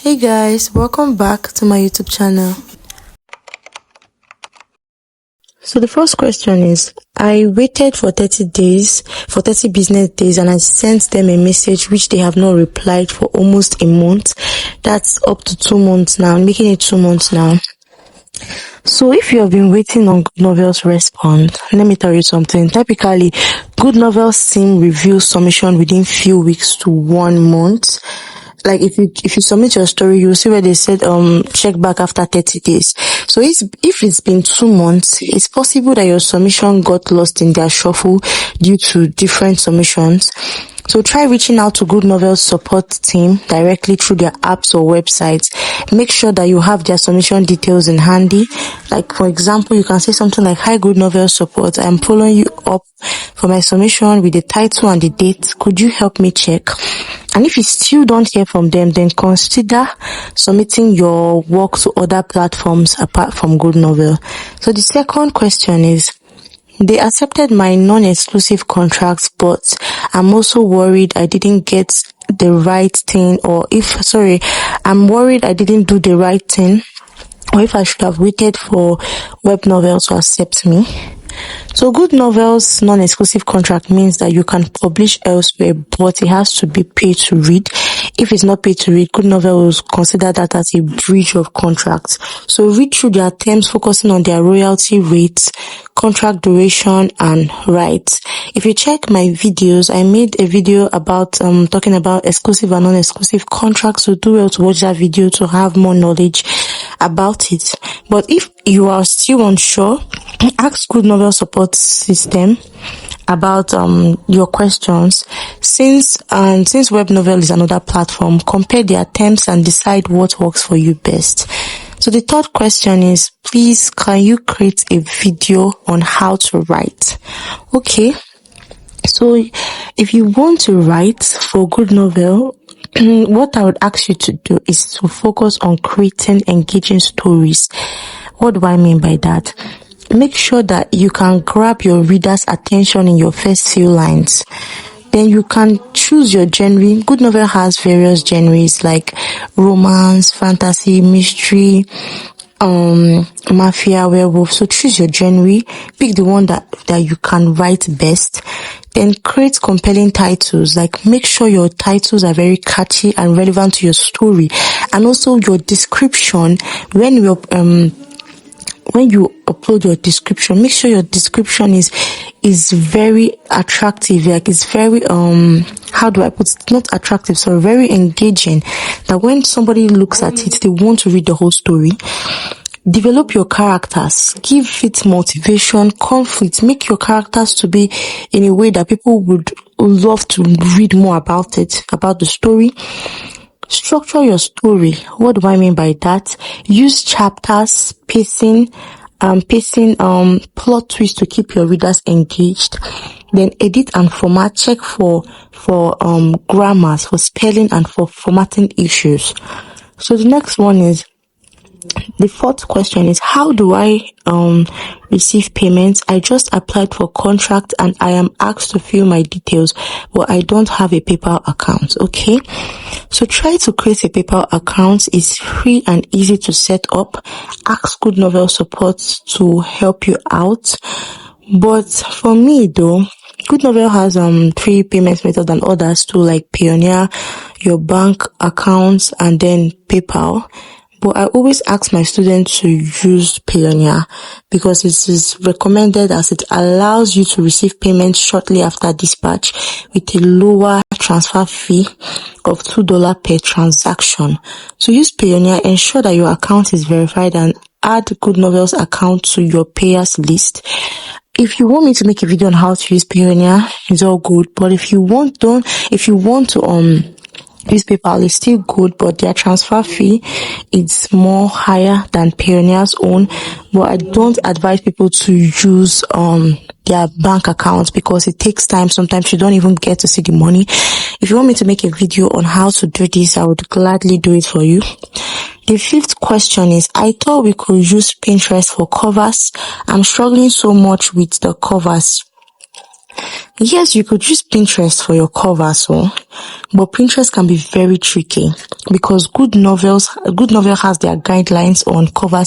Hey guys, welcome back to my YouTube channel. So the first question is, I waited for 30 business days, and I sent them a message which they have not replied for almost a month. That's up to 2 months now, making it 2 months now. So if you have been waiting on GoodNovel's response, let me tell you something. Typically, GoodNovel's team reviews submission within few weeks to 1 month. Like if you submit your story, you'll see where they said check back after 30 days. So if it's been 2 months, it's possible that your submission got lost in their shuffle due to different submissions. So try reaching out to GoodNovel's support team directly through their apps or websites. Make sure that you have their submission details in handy. Like for example, you can say something like, "Hi GoodNovel support, I am following you up for my submission with the title and the date. Could you help me check?" And if you still don't hear from them, then consider submitting your work to other platforms apart from GoodNovel. So the second question is, they accepted my non-exclusive contract, but I'm also worried I didn't get the right thing, I'm worried I didn't do the right thing, or if I should have waited for GoodNovel to accept me. So GoodNovel's non-exclusive contract means that you can publish elsewhere, but it has to be pay to read. If it's not pay to read, GoodNovel will consider that as a breach of contract. So read through their terms, focusing on their royalty rates, contract duration, and rights. If you check my videos, I made a video about talking about exclusive and non-exclusive contracts, so do well to watch that video to have more knowledge about it. But if you are still unsure, ask GoodNovel support system about your questions. Since WebNovel is another platform, compare their terms and decide what works for you best. So the third question is, please, can you create a video on how to write? Okay, so if you want to write for GoodNovel, what I would ask you to do is to focus on creating engaging stories. What do I mean by that? Make sure that you can grab your reader's attention in your first few lines. Then you can choose your genre. GoodNovel has various genres like romance, fantasy, mystery, mafia, werewolf. So choose your genre, pick the one that you can write best. Then create compelling titles. Like make sure your titles are very catchy and relevant to your story. And also your description, when you upload your description, make sure your description is very attractive. Like it's very how do I put it? Not attractive, so very engaging, that when somebody looks at it, they want to read the whole story. Develop your characters, give it motivation, conflict, make your characters to be in a way that people would love to read more about the story. Structure your story. What do I mean by that? Use chapters, pacing, plot twist to keep your readers engaged. Then edit and format. Check for grammars, for spelling, and for formatting issues. So the next one is, the fourth question is, how do I receive payments? I just applied for contract and I am asked to fill my details, but I don't have a PayPal account. Okay, so try to create a PayPal account. It's free and easy to set up. Ask GoodNovel support to help you out. But for me though, GoodNovel has free payment methods than others too, like Payoneer, your bank accounts, and then PayPal. But I always ask my students to use Payoneer because it is recommended, as it allows you to receive payments shortly after dispatch with a lower transfer fee of $2 per transaction. So use Payoneer, ensure that your account is verified, and add GoodNovel's account to your payers list. If you want me to make a video on how to use Payoneer, it's all good. But if you want to use PayPal, is still good, but their transfer fee is more higher than Payoneer's own. But I don't advise people to use their bank accounts because it takes time. Sometimes you don't even get to see the money. If you want me to make a video on how to do this, I would gladly do it for you. The fifth question is, I thought we could use Pinterest for covers. I'm struggling so much with the covers. Yes, you could use Pinterest for your cover, but Pinterest can be very tricky because Good Novel has their guidelines on cover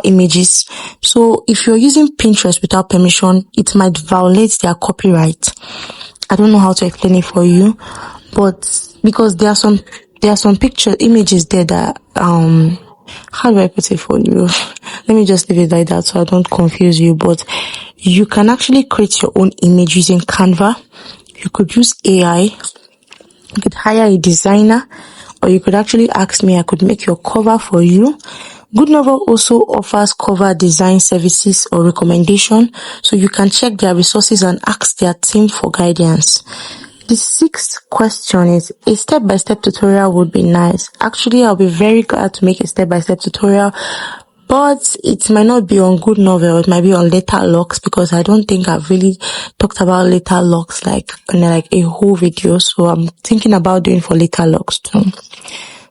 images. So if you're using Pinterest without permission, it might violate their copyright. I don't know how to explain it for you, but because there are some images there that how do I put it for you? Let me just leave it like that so I don't confuse you. But you can actually create your own image using Canva. You could use AI. You could hire a designer, or you could actually ask me. I could make your cover for you. GoodNovel also offers cover design services or recommendation, so you can check their resources and ask their team for guidance. The sixth question is, a step-by-step tutorial would be nice. Actually, I'll be very glad to make a step-by-step tutorial, but it might not be on GoodNovel. It might be on Letter Locks, because I don't think I've really talked about Letter Locks like a whole video. So I'm thinking about doing for Letter Locks too.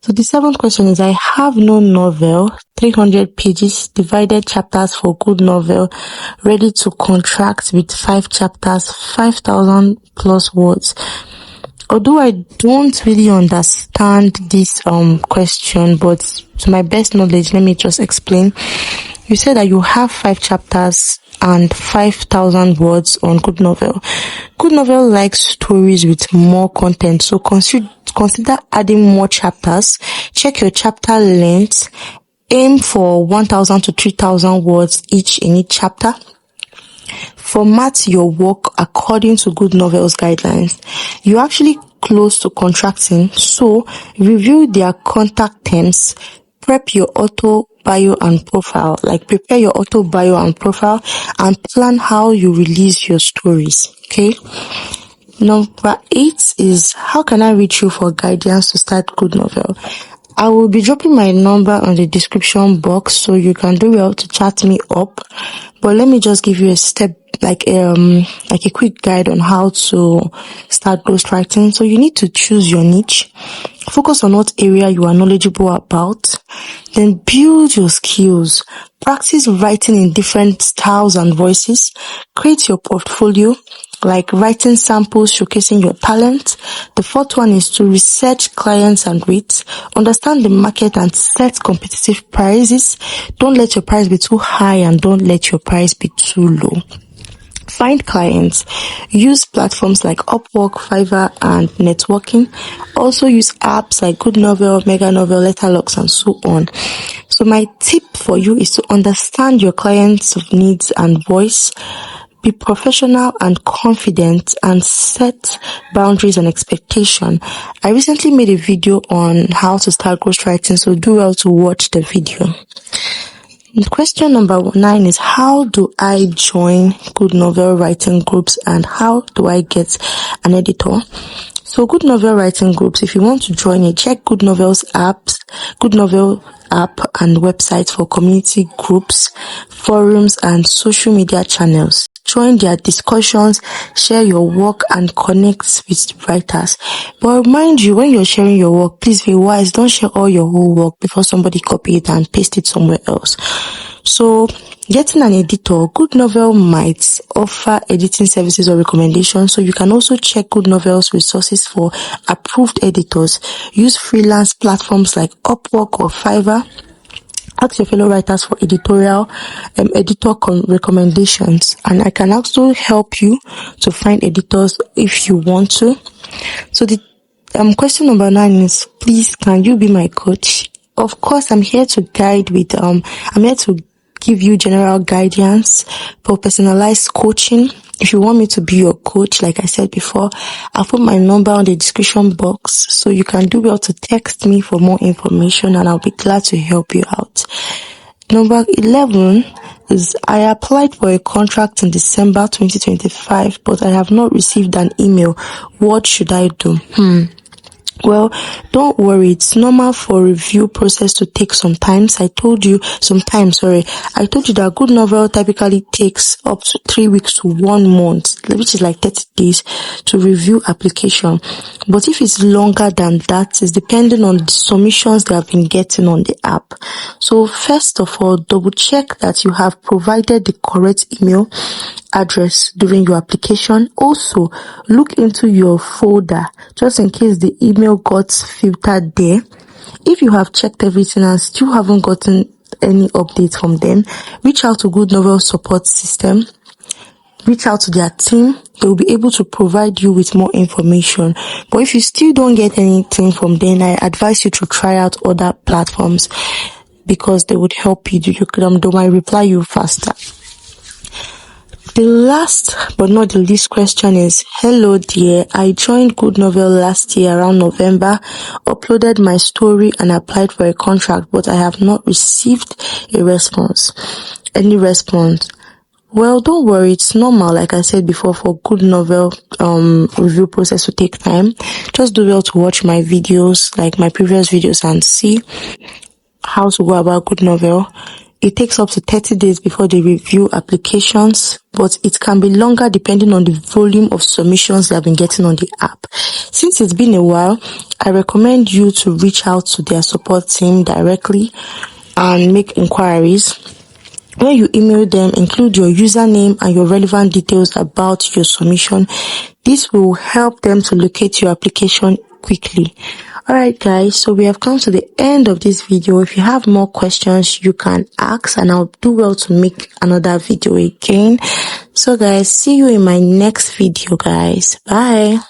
So the seventh question is, I have no novel, 300 pages, divided chapters for GoodNovel, ready to contract with 5 chapters, 5,000 plus words. Although I don't really understand this question, but to my best knowledge, let me just explain. You said that you have 5 chapters and 5,000 words on GoodNovel. GoodNovel likes stories with more content, so consider adding more chapters. Check your chapter length. Aim for 1,000 to 3,000 words each in each chapter. Format your work according to GoodNovel's guidelines. You're actually close to contracting, so review their contact terms. Prepare your author bio and profile, and plan how you release your stories. Okay. Number 8 is, how can I reach you for guidance to start GoodNovel? I will be dropping my number on the description box, so you can do well to chat me up. But let me just give you a step, like a quick guide on how to start ghostwriting. So you need to choose your niche. Focus on what area you are knowledgeable about. Then build your skills. Practice writing in different styles and voices. Create your portfolio, like writing samples showcasing your talent. The fourth one is to research clients and rates. Understand the market and set competitive prices. Don't let your price be too high and don't let your price be too low. Find clients. Use platforms like Upwork, Fiverr, and networking. Also use apps like GoodNovel, MegaNovel, Letterlocks, and so on. So my tip for you is to understand your clients' needs and voice. Be professional and confident, and set boundaries and expectation. I recently made a video on how to start ghostwriting, so do well to watch the video. Question number 9 is, how do I join GoodNovel writing groups and how do I get an editor? So GoodNovel writing groups, if you want to join it, check GoodNovel app and website for community groups, forums, and social media channels. Join their discussions, share your work, and connect with writers. But mind you, when you're sharing your work, please be wise. Don't share all your whole work before somebody copy it and paste it somewhere else. So, getting an editor, GoodNovel might offer editing services or recommendations, so you can also check GoodNovel's resources for approved editors. Use freelance platforms like Upwork or Fiverr. Ask your fellow writers for editor recommendations, and I can also help you to find editors if you want to. So the question number 9 is, please, can you be my coach? Of course, I'm here to I'm here to give you general guidance for personalized coaching. If you want me to be your coach, like I said before, I'll put my number on the description box, so you can do well to text me for more information, and I'll be glad to help you out. Number 11 is, I applied for a contract in December 2025, but I have not received an email. What should I do? Well, don't worry. It's normal for review process to take some time. I told you that Good Novel typically takes up to 3 weeks to 1 month, which is like 30 days to review application. But if it's longer than that, it's depending on the submissions they have been getting on the app. So first of all, double check that you have provided the correct email address during your application. Also, look into your folder just in case the email got filtered there. If you have checked everything and still haven't gotten any updates from them, reach out to Good Novel support system. Reach out to their team. They will be able to provide you with more information. But if you still don't get anything from them, I advise you to try out other platforms because they would help you. They might reply you faster. The last but not the least question is, hello dear, I joined Good Novel last year around November, uploaded my story and applied for a contract, but I have not received any response. Well, don't worry, it's normal, like I said before, for Good Novel review process to take time. Just do well to watch my videos, like my previous videos, and see how to go about Good Novel. It takes up to 30 days before they review applications, but it can be longer depending on the volume of submissions they have been getting on the app. Since it's been a while, I recommend you to reach out to their support team directly and make inquiries. When you email them, include your username and your relevant details about your submission. This will help them to locate your application quickly. Alright guys, so we have come to the end of this video. If you have more questions, you can ask and I'll do well to make another video again. So guys, see you in my next video guys. Bye.